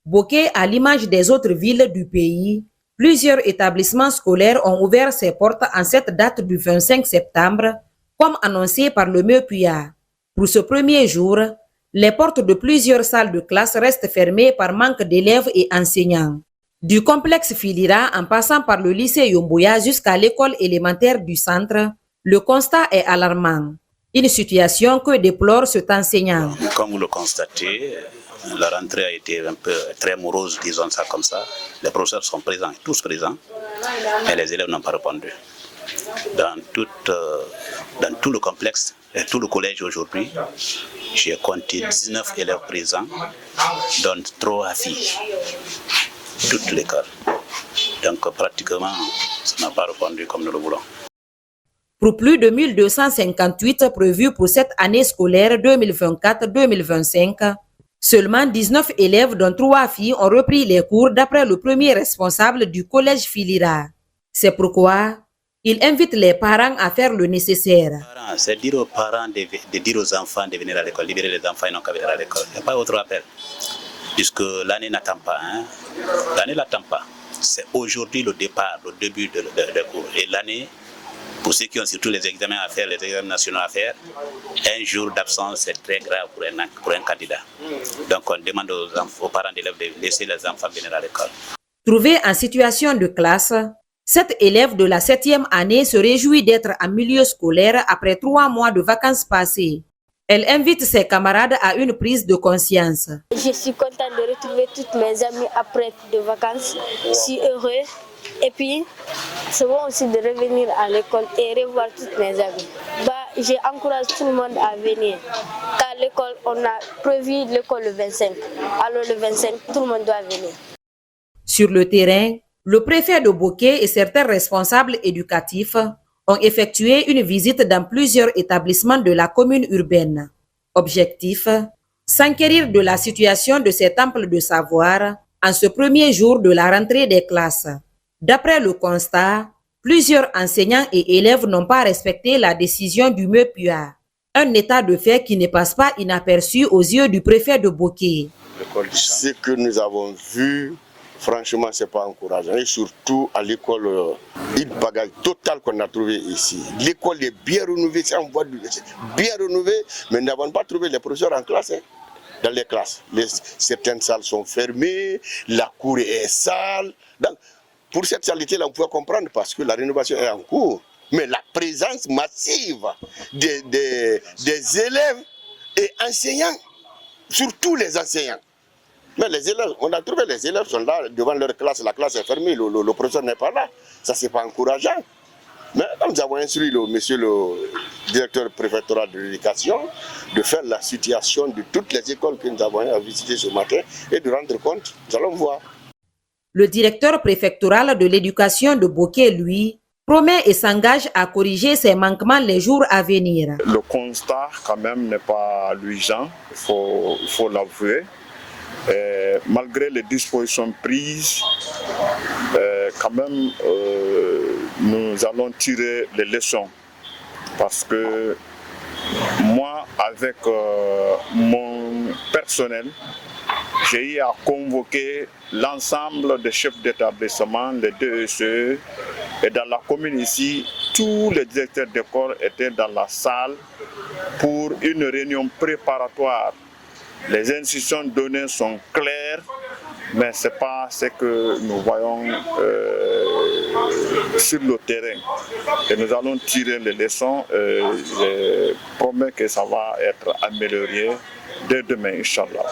Boké, à l'image des autres villes du pays, plusieurs établissements scolaires ont ouvert ses portes en cette date du 25 septembre, comme annoncé par le MEPUA. Pour ce premier jour, les portes de plusieurs salles de classe restent fermées par manque d'élèves et enseignants. Du complexe Filira en passant par le lycée Yomboya jusqu'à l'école élémentaire du centre, le constat est alarmant. Une situation que déplore cet enseignant. Comme vous le constatez, la rentrée a été un peu très morose, disons ça comme ça. Les professeurs sont présents, tous présents, mais les élèves n'ont pas répondu. Dans tout le complexe et tout le collège aujourd'hui, j'ai compté 19 élèves présents, dont 3 filles, toute l'école. Donc pratiquement, ça n'a pas répondu comme nous le voulons. Pour plus de 1258 prévus pour cette année scolaire 2024-2025, seulement 19 élèves dont 3 filles ont repris les cours d'après le premier responsable du collège Filira. C'est pourquoi il invite les parents à faire le nécessaire. C'est dire aux parents de dire aux enfants de venir à l'école, libérer les enfants, ils n'ont qu'à venir à l'école. Il n'y a pas autre appel, puisque l'année n'attend pas. L'année n'attend pas. C'est aujourd'hui le départ, le début de cours. Et l'année, pour ceux qui ont surtout les examens à faire, les examens nationaux à faire, un jour d'absence, c'est très grave pour un candidat. Donc on demande aux parents d'élèves de laisser les enfants venir à l'école. Trouvée en situation de classe, cette élève de la 7e année se réjouit d'être en milieu scolaire après 3 mois de vacances passées. Elle invite ses camarades à une prise de conscience. Je suis contente de retrouver toutes mes amies après de vacances. Je suis heureuse. Et puis, c'est bon aussi de revenir à l'école et revoir toutes mes amies. J'encourage tout le monde à venir. Car l'école, on a prévu l'école le 25. Alors le 25, tout le monde doit venir. Sur le terrain, le préfet de Boké et certains responsables éducatifs ont effectué une visite dans plusieurs établissements de la commune urbaine. Objectif, s'enquérir de la situation de ces temples de savoir en ce premier jour de la rentrée des classes. D'après le constat, plusieurs enseignants et élèves n'ont pas respecté la décision du MEPUA. Un état de fait qui ne passe pas inaperçu aux yeux du préfet de Boké. Ce que nous avons vu, franchement, ce n'est pas encourageant. Et surtout à l'école, une bagaille totale qu'on a trouvée ici. L'école est bien renouvelée, bien renouvelée, mais nous n'avons pas trouvé les professeurs en classe. Dans les classes, certaines salles sont fermées, la cour est sale. Donc, pour cette saleté-là, on peut comprendre parce que la rénovation est en cours. Mais la présence massive des élèves et enseignants, surtout les enseignants. Mais les élèves, on a trouvé les élèves sont là devant leur classe, la classe est fermée, le professeur n'est pas là. Ça, c'est pas encourageant. Mais nous avons instruit monsieur le directeur préfectoral de l'éducation de faire la situation de toutes les écoles que nous avons visitées ce matin et de rendre compte. Nous allons voir. Le directeur préfectoral de l'éducation de Boké, lui, promet et s'engage à corriger ces manquements les jours à venir. Le constat, quand même, n'est pas luisant, il faut l'avouer. Malgré les dispositions prises, quand même, nous allons tirer les leçons. Parce que moi, avec mon personnel, j'ai eu à convoquer l'ensemble des chefs d'établissement, les DECE, et dans la commune ici, tous les directeurs d'école étaient dans la salle pour une réunion préparatoire. Les instructions données sont claires, mais ce n'est pas ce que nous voyons sur le terrain. Et nous allons tirer les leçons. Je promets que ça va être amélioré dès demain, Inch'Allah.